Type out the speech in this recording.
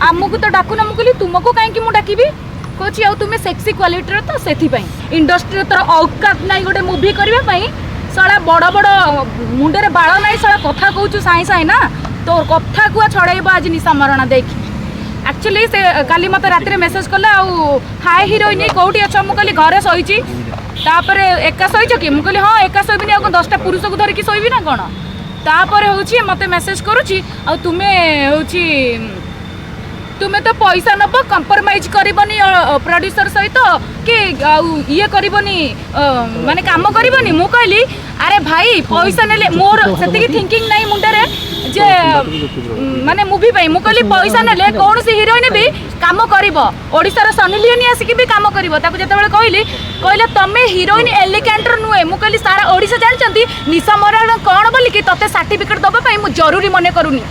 आमको तो डाकुना मुझे तुमको कहीं डाकबी कौन तुम्हें सेक्सी क्वालिटी तो से इंडस्ट्री तोर औकात ना गोटे मुवी करने साला बड़ बड़ मुंडे बाल ना साला कथा कहूँ साई साई ना तो कथा को छड़ब आज निशा मरणा देख एक्चुअली से काली मत रात मेसेज कला हाय हिरोइन कौटी अच्छा मुझे घरे शोची तापर एका शोच कि मुझे हाँ एका शोबनी आ 10टा पुरुष को धरिकी शोबी ना कौन तापर हूँ मत मेसेज करुच्ची तुम्हें तो पैसा नब कंप्रोमाइज करबनी प्रोड्यूसर सहित कि ये करबनी माने काम करबनी मु कहली अरे भाई पैसा नेले मोर सेतिकी थिंकिंग नहीं मुंडे जे माने मूवी पाई मु कहली पैसा नेले कौन सी हीरोइन भी काम करिवो ओडिसा रो सनी लियोनी आसिकी भी काम करिवो ताको जेतेबेले कहले तमे हीरोइन एलिगेंटर नुए मु कहली सारा ओडिसा जानचंती निशा मरण कौन बोली कि तते सर्टिफिकेट दबा पाई मु जरूरी मने करूनी।